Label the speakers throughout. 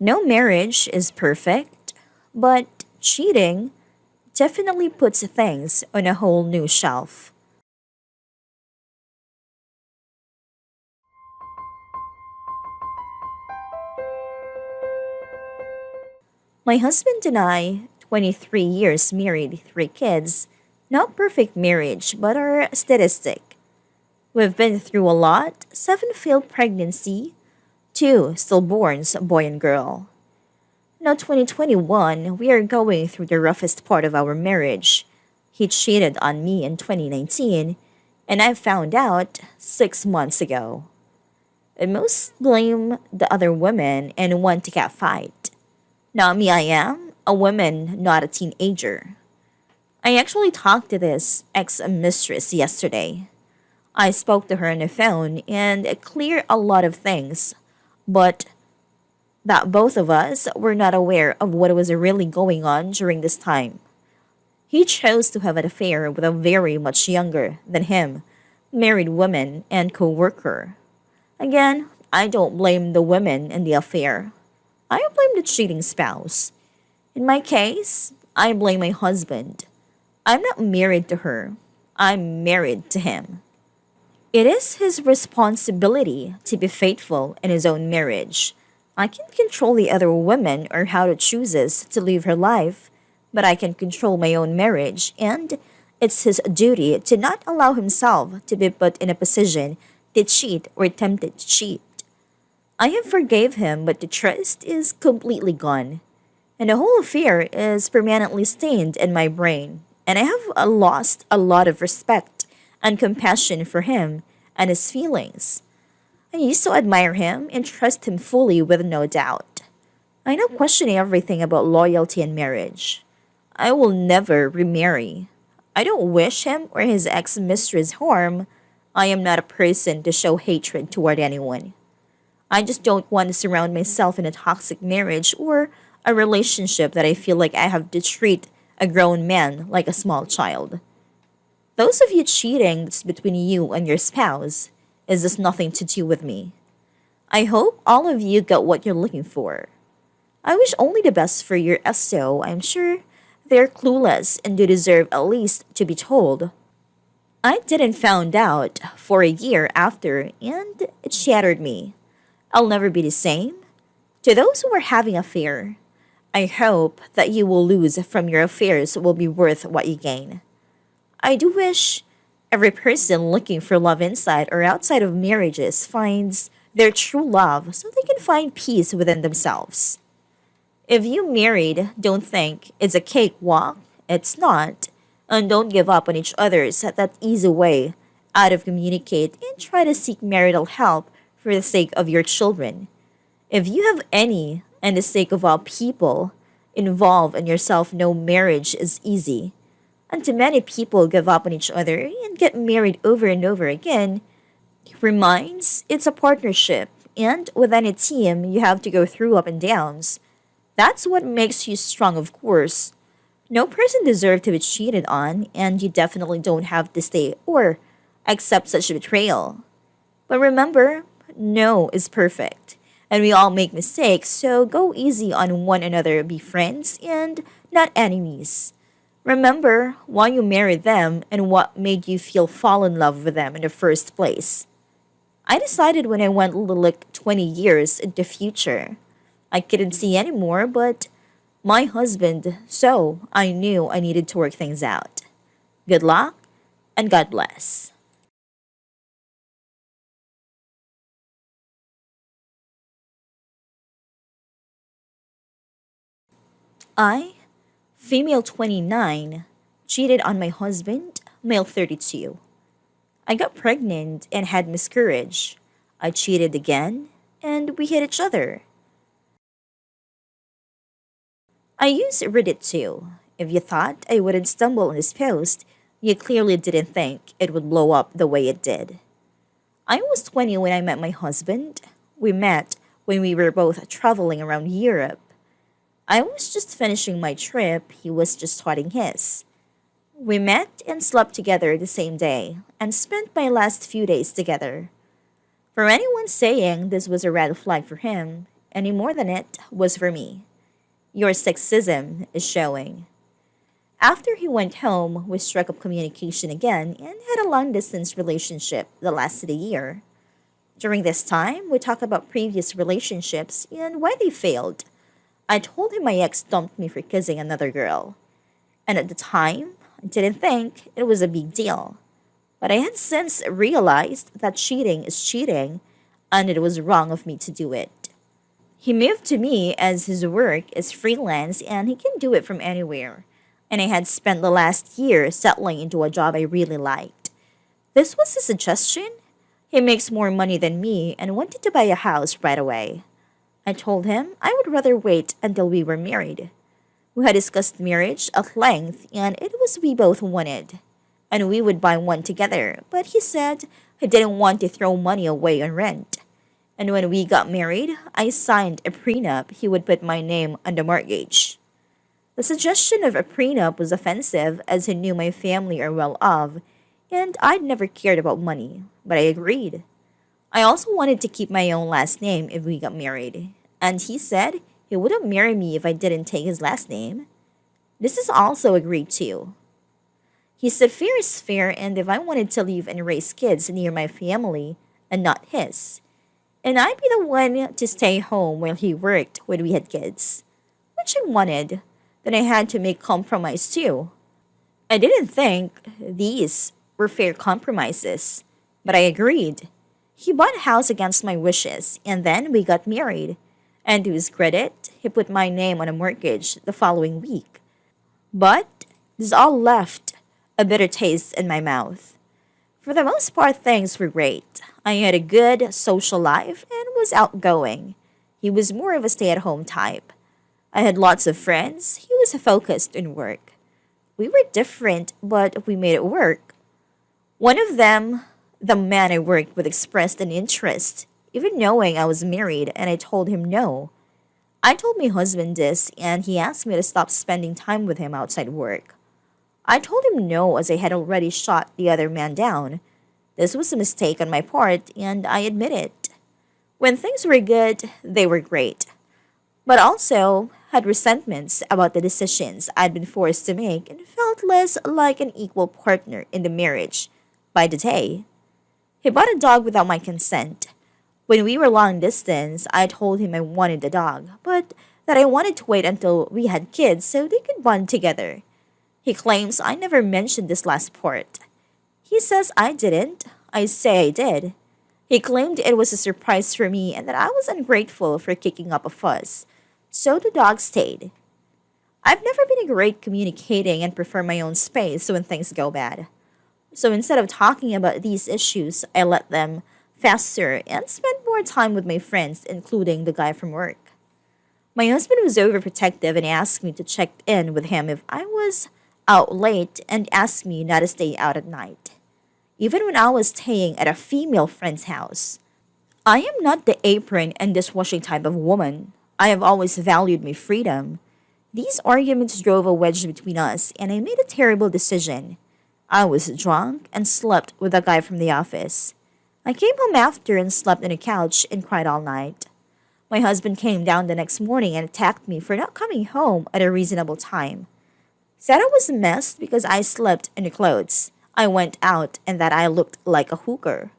Speaker 1: No marriage is perfect, but cheating definitely puts things on a whole new shelf. My husband and I, 23 years married, 3 kids, not perfect marriage, but our statistic. We've been through a lot: 7 failed pregnancy, 2 stillborns, a boy and girl. Now, 2021, we are going through the roughest part of our marriage. He cheated on me in 2019, and I found out 6 months ago. And most blame the other women and want to catfight. Not me, I am a woman, not a teenager. I actually talked to this ex mistress yesterday. I spoke to her on the phone and it cleared a lot of things, but that both of us were not aware of what was really going on during this time. He chose to have an affair with a very much younger than him married woman and co-worker. Again, I don't blame the women in the affair. I blame the cheating spouse. In my case, I blame my husband. I'm not married to her. I'm married to him. It is his responsibility to be faithful in his own marriage. I can control the other woman or how to chooses to live her life, but I can control my own marriage, and it's his duty to not allow himself to be put in a position to cheat or tempted to cheat. I have forgave him, but the trust is completely gone, and the whole affair is permanently stained in my brain, and I have lost a lot of respect and compassion for him and his feelings. I used to admire him and trust him fully with no doubt. I now question everything about loyalty and marriage. I will never remarry. I don't wish him or his ex mistress harm. I am not a person to show hatred toward anyone. I just don't want to surround myself in a toxic marriage or a relationship that I feel like I have to treat a grown man like a small child. Those of you cheating, it's between you and your spouse. Is this nothing to do with me? I hope all of you got what you're looking for. I wish only the best for your SO. I'm sure they're clueless and do deserve at least to be told. I didn't found out for a year after and it shattered me. I'll never be the same. To those who are having an affair, I hope that you will lose from your affairs will be worth what you gain. I do wish every person looking for love inside or outside of marriages finds their true love so they can find peace within themselves. If you married, don't think it's a cakewalk. It's not. And don't give up on each other's that easy way out of communicate and try to seek marital help for the sake of your children. If you have any, and the sake of all people involved in yourself, no marriage is easy. And too many people give up on each other and get married over and over again. Reminds it's a partnership, and within a team, you have to go through up and downs. That's what makes you strong, of course. No person deserves to be cheated on, and you definitely don't have to stay or accept such betrayal. But remember, no is perfect, and we all make mistakes, so go easy on one another, be friends and not enemies. Remember why you married them and what made you feel fall in love with them in the first place. I decided when I went like 20 years into the future. I couldn't see anymore, but my husband, so I knew I needed to work things out. Good luck and God bless. I, female 29, cheated on my husband, male 32. I got pregnant and had miscarriage. I cheated again, and we hit each other. I used Reddit too. If you thought I wouldn't stumble on this post, you clearly didn't think it would blow up the way it did. I was 20 when I met my husband. We met when we were both traveling around Europe. I was just finishing my trip, he was just starting his. We met and slept together the same day and spent my last few days together. For anyone saying this was a red flag for him, any more than it was for me. Your sexism is showing. After he went home, we struck up communication again and had a long distance relationship that lasted a year. During this time, we talked about previous relationships and why they failed. I told him my ex dumped me for kissing another girl. And at the time, I didn't think it was a big deal. But I had since realized that cheating is cheating and it was wrong of me to do it. He moved to me as his work is freelance and he can do it from anywhere. And I had spent the last year settling into a job I really liked. This was his suggestion. He makes more money than me and wanted to buy a house right away. I told him I would rather wait until we were married. We had discussed marriage at length and it was we both wanted. And we would buy one together, but he said he didn't want to throw money away on rent. And when we got married, I signed a prenup he would put my name on the mortgage. The suggestion of a prenup was offensive as he knew my family are well off, and I'd never cared about money, but I agreed. I also wanted to keep my own last name if we got married, and he said he wouldn't marry me if I didn't take his last name. This is also agreed to. He said fair is fair, and if I wanted to live and raise kids near my family and not his, and I'd be the one to stay home while he worked when we had kids, which I wanted, then I had to make compromise too. I didn't think these were fair compromises, but I agreed. He bought a house against my wishes, and then we got married. And to his credit, he put my name on a mortgage the following week. But this all left a bitter taste in my mouth. For the most part, things were great. I had a good social life and was outgoing. He was more of a stay at home type. I had lots of friends. He was focused on work. We were different, but we made it work. One of them, the man I worked with, expressed an interest, even knowing I was married, and I told him no. I told my husband this, and he asked me to stop spending time with him outside work. I told him no as I had already shot the other man down. This was a mistake on my part, and I admit it. When things were good, they were great. But also had resentments about the decisions I'd been forced to make and felt less like an equal partner in the marriage by the day. He bought a dog without my consent. When we were long distance, I told him I wanted the dog, but that I wanted to wait until we had kids so they could bond together. He claims I never mentioned this last part. He says I didn't. I say I did. He claimed it was a surprise for me and that I was ungrateful for kicking up a fuss. So the dog stayed. I've never been great at communicating and prefer my own space when things go bad. So instead of talking about these issues, I let them fester and spend more time with my friends, including the guy from work. My husband was overprotective and asked me to check in with him if I was out late and asked me not to stay out at night, even when I was staying at a female friend's house. I am not the apron and dishwashing type of woman. I have always valued my freedom. These arguments drove a wedge between us, and I made a terrible decision. I was drunk and slept with a guy from the office. I came home after and slept on a couch and cried all night. My husband came down the next morning and attacked me for not coming home at a reasonable time. Said I was a mess because I slept in the clothes. I went out and that I looked like a hooker.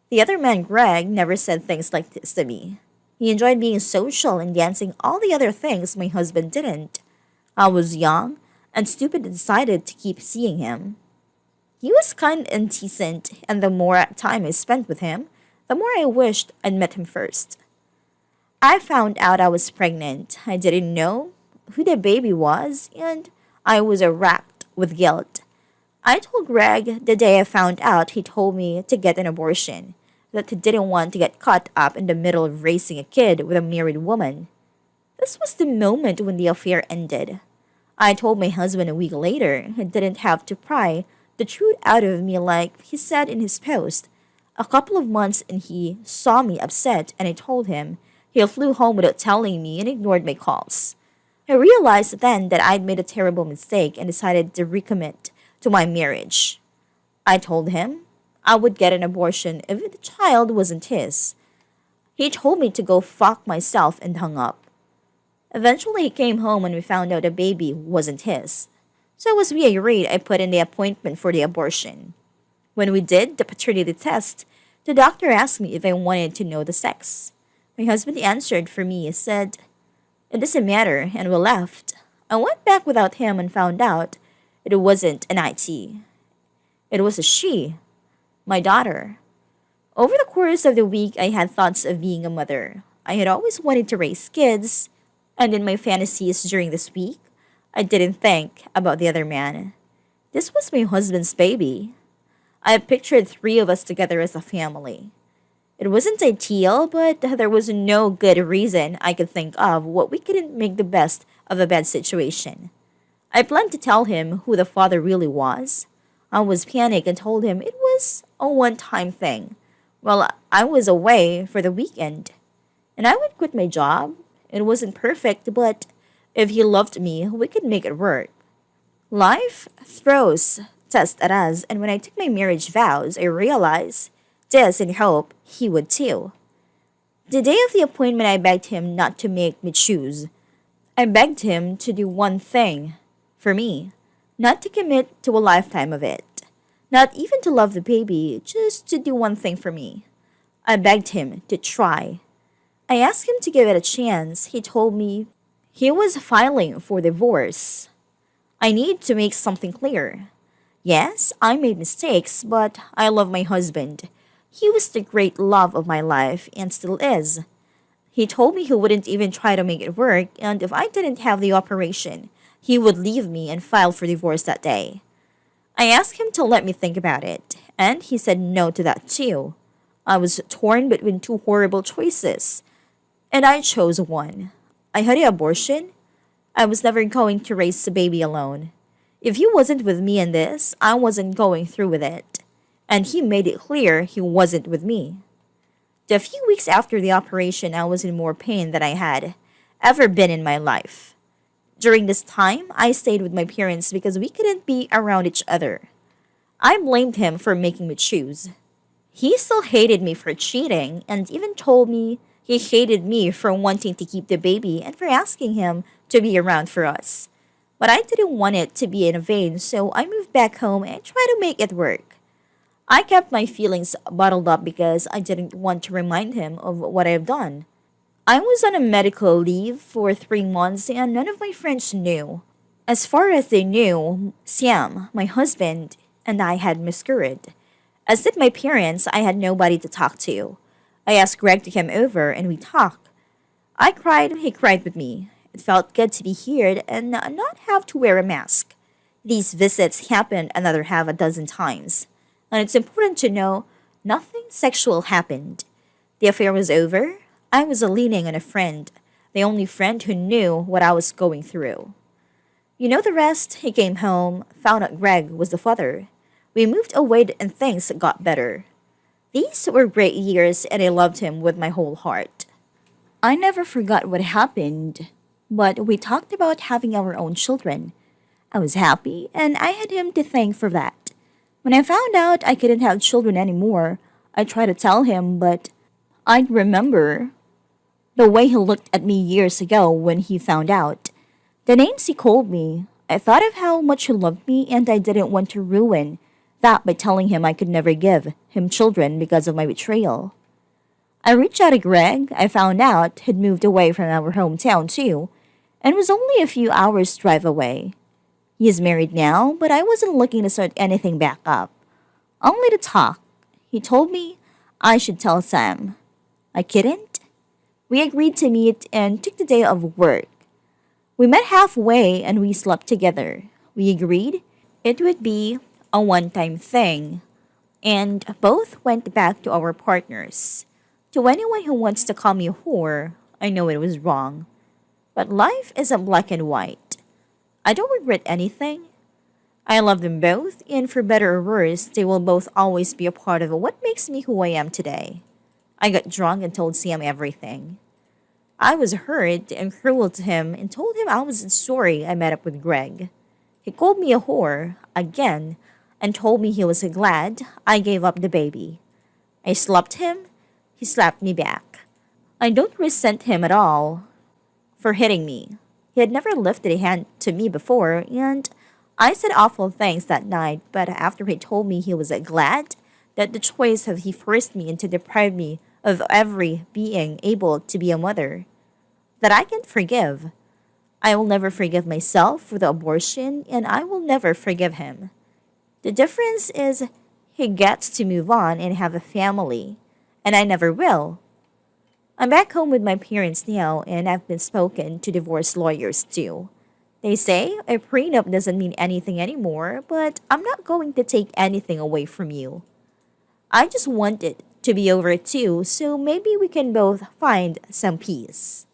Speaker 1: The other man, Greg, never said things like this to me. He enjoyed being social and dancing all the other things my husband didn't. I was young and stupid and decided to keep seeing him. He was kind and decent, and the more time I spent with him, the more I wished I'd met him first. I found out I was pregnant. I didn't know who the baby was, and I was racked with guilt. I told Greg the day I found out. He told me to get an abortion, that he didn't want to get caught up in the middle of raising a kid with a married woman. This was the moment when the affair ended. I told my husband a week later he didn't have to pry the truth out of me like he said in his post. A couple of months and he saw me upset and I told him he flew home without telling me and ignored my calls. I realized then that I'd made a terrible mistake and decided to recommit to my marriage. I told him I would get an abortion if the child wasn't his. He told me to go fuck myself and hung up. Eventually, he came home and we found out the baby wasn't his. So, as we agreed, I put in the appointment for the abortion. When we did the paternity test, the doctor asked me if I wanted to know the sex. My husband answered for me and said, "It doesn't matter," and we left. I went back without him and found out it wasn't an IT. It was a she, my daughter. Over the course of the week, I had thoughts of being a mother. I had always wanted to raise kids, and in my fantasies during this week, I didn't think about the other man. This was my husband's baby. I pictured three of us together as a family. It wasn't ideal, but there was no good reason I could think of what we couldn't make the best of a bad situation. I planned to tell him who the father really was. I was panicked and told him it was a one-time thing. Well, I was away for the weekend, and I would quit my job. It wasn't perfect, but if he loved me, we could make it work. Life throws tests at us, and when I took my marriage vows, I realized this and hope he would too. The day of the appointment, I begged him not to make me choose. I begged him to do one thing for me, not to commit to a lifetime of it, not even to love the baby, just to do one thing for me. I begged him to try. I asked him to give it a chance. He told me he was filing for divorce. I need to make something clear. Yes, I made mistakes, but I love my husband. He was the great love of my life and still is. He told me he wouldn't even try to make it work, and if I didn't have the operation, he would leave me and file for divorce that day. I asked him to let me think about it, and he said no to that too. I was torn between two horrible choices, and I chose one. I had an abortion. I was never going to raise the baby alone. If he wasn't with me in this, I wasn't going through with it. And he made it clear he wasn't with me. The few weeks after the operation, I was in more pain than I had ever been in my life. During this time, I stayed with my parents because we couldn't be around each other. I blamed him for making me choose. He still hated me for cheating and even told me he hated me for wanting to keep the baby and for asking him to be around for us. But I didn't want it to be in vain, so I moved back home and tried to make it work. I kept my feelings bottled up because I didn't want to remind him of what I've done. I was on a medical leave for 3 months and none of my friends knew. As far as they knew, Sam, my husband, and I had miscarried. As did my parents, I had nobody to talk to. I asked Greg to come over and we talked. I cried, he cried with me. It felt good to be heard and not have to wear a mask. These visits happened another half a dozen times. And it's important to know nothing sexual happened. The affair was over. I was leaning on a friend, the only friend who knew what I was going through. You know the rest. He came home, found out Greg was the father. We moved away and things got better. These were great years and I loved him with my whole heart. I never forgot what happened, but we talked about having our own children. I was happy and I had him to thank for that. When I found out I couldn't have children anymore, I tried to tell him, but I'd remember the way he looked at me years ago when he found out. The names he called me, I thought of how much he loved me and I didn't want to ruin that by telling him I could never give him children because of my betrayal. I reached out to Greg. I found out he'd moved away from our hometown too, and was only a few hours' drive away. He is married now, but I wasn't looking to start anything back up. Only to talk. He told me I should tell Sam. I couldn't. We agreed to meet and took the day of work. We met halfway and we slept together. We agreed it would be a one-time thing, and both went back to our partners. To anyone who wants to call me a whore, I know it was wrong. But life isn't black and white. I don't regret anything. I love them both, and for better or worse, they will both always be a part of what makes me who I am today. I got drunk and told Sam everything. I was hurt and cruel to him and told him I wasn't sorry I met up with Greg. He called me a whore, again, and told me he was glad I gave up the baby. I slapped him, he slapped me back. I don't resent him at all for hitting me. He had never lifted a hand to me before, and I said awful things that night, but after he told me he was glad that the choice of he forced me into deprived me of every being able to be a mother, that I can forgive. I will never forgive myself for the abortion, and I will never forgive him. The difference is he gets to move on and have a family, and I never will. I'm back home with my parents now, and I've been spoken to divorce lawyers too. They say a prenup doesn't mean anything anymore, but I'm not going to take anything away from you. I just want it to be over too, so maybe we can both find some peace.